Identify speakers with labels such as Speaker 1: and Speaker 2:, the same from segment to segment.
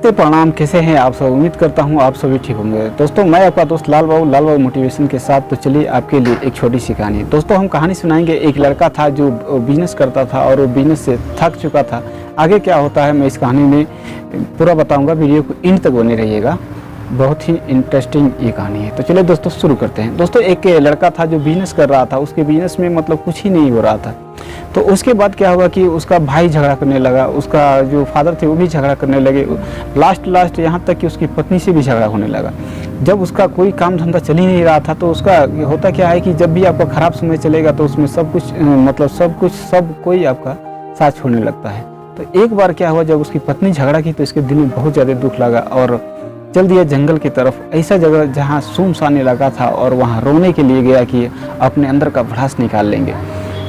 Speaker 1: नमस्ते, प्रणाम। कैसे हैं आप सब? उम्मीद करता हूं आप सभी ठीक होंगे। दोस्तों, मैं आपका दोस्त लाल बाबू मोटिवेशन के साथ। तो चलिए आपके लिए एक छोटी सी कहानी। दोस्तों, हम कहानी सुनाएंगे। एक लड़का था जो बिजनेस करता था और वो बिजनेस से थक चुका था। आगे क्या होता है मैं इस कहानी में पूरा बताऊंगा। वीडियो को एंड तक बने रहिएगा, बहुत ही इंटरेस्टिंग ये कहानी है। तो चलिए दोस्तों शुरू करते हैं। दोस्तों, एक लड़का था जो बिजनेस कर रहा था। उसके बिजनेस में मतलब कुछ ही नहीं हो रहा था। तो उसके बाद क्या हुआ कि उसका भाई झगड़ा करने लगा, उसका जो फादर थे वो भी झगड़ा करने लगे, लास्ट यहाँ तक कि उसकी पत्नी से भी झगड़ा होने लगा। जब उसका कोई काम धंधा चल ही नहीं रहा था तो उसका होता क्या है कि जब भी आपका ख़राब समय चलेगा तो उसमें सब कोई आपका साथ छोड़ने लगता है। तो एक बार क्या हुआ, जब उसकी पत्नी झगड़ा की तो इसके दिल में बहुत ज़्यादा दुख लगा और चल दिया जंगल की तरफ, ऐसा जगह जहाँ सुनसान इलाका था, और वहाँ रोने के लिए गया कि अपने अंदर का भड़ास निकाल लेंगे।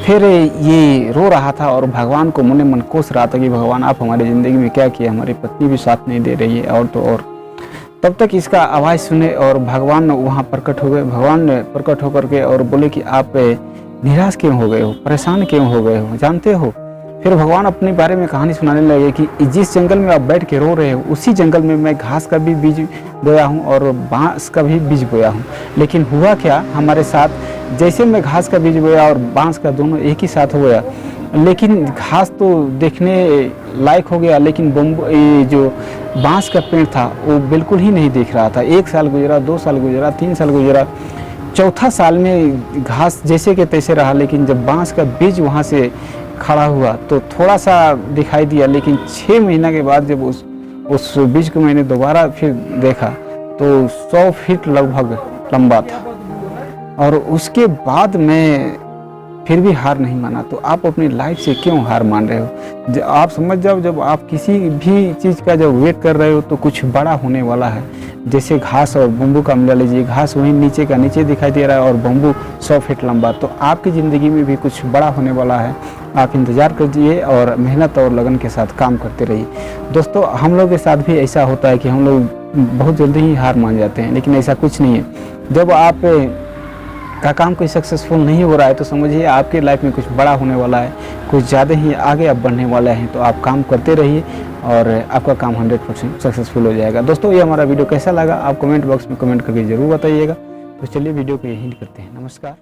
Speaker 1: फिर ये रो रहा था और भगवान को मन मन कोस रहा था कि भगवान आप हमारी ज़िंदगी में क्या किया, हमारी पत्नी भी साथ नहीं दे रही है और तो और। तब तक इसका आवाज़ सुने और भगवान वहाँ प्रकट हो गए। भगवान ने प्रकट होकर के और बोले कि आप निराश क्यों हो गए हो, परेशान क्यों हो गए हो, जानते हो। फिर भगवान अपने बारे में कहानी सुनाने लगे कि जिस जंगल में आप बैठ के रो रहे हो उसी जंगल में मैं घास का भी बीज बोया हूँ और बांस का भी बीज बोया हूँ। लेकिन हुआ क्या हमारे साथ, जैसे मैं घास का बीज बोया और बांस का दोनों एक ही साथ हो गया, लेकिन घास तो देखने लायक हो गया, लेकिन ये जो बांस का पेड़ था वो बिल्कुल ही नहीं दिख रहा था। 1 साल गुजरा, 2 साल गुजरा, 3 साल गुजरा, चौथा साल में घास जैसे के तैसे रहा। लेकिन जब बांस का बीज वहाँ से खड़ा हुआ तो थोड़ा सा दिखाई दिया, लेकिन 6 महीना के बाद जब उस बीज को मैंने दोबारा फिर देखा तो 100 फीट लगभग लंबा था। और उसके बाद मैं फिर भी हार नहीं माना। तो आप अपनी लाइफ से क्यों हार मान रहे हो? आप समझ जाओ, जब आप किसी भी चीज़ का जब वेट कर रहे हो तो कुछ बड़ा होने वाला है। जैसे घास और बम्बू का मिला लीजिए, घास वहीं नीचे का नीचे दिखाई दे रहा है और बम्बू 100 फीट लंबा। तो आपकी ज़िंदगी में भी कुछ बड़ा होने वाला है। आप इंतज़ार कीजिए और मेहनत और लगन के साथ काम करते रहिए। दोस्तों, हम लोग के साथ भी ऐसा होता है कि हम लोग बहुत जल्दी ही हार मान जाते हैं, लेकिन ऐसा कुछ नहीं है। जब आप का काम कोई सक्सेसफुल नहीं हो रहा है तो समझिए आपके लाइफ में कुछ बड़ा होने वाला है, कुछ ज़्यादा ही आगे आप बढ़ने वाले हैं। तो आप काम करते रहिए और आपका काम 100% सक्सेसफुल हो जाएगा। दोस्तों, ये हमारा वीडियो कैसा लगा आप कमेंट बॉक्स में कमेंट करके ज़रूर बताइएगा। तो चलिए वीडियो को यहीं करते हैं। नमस्कार।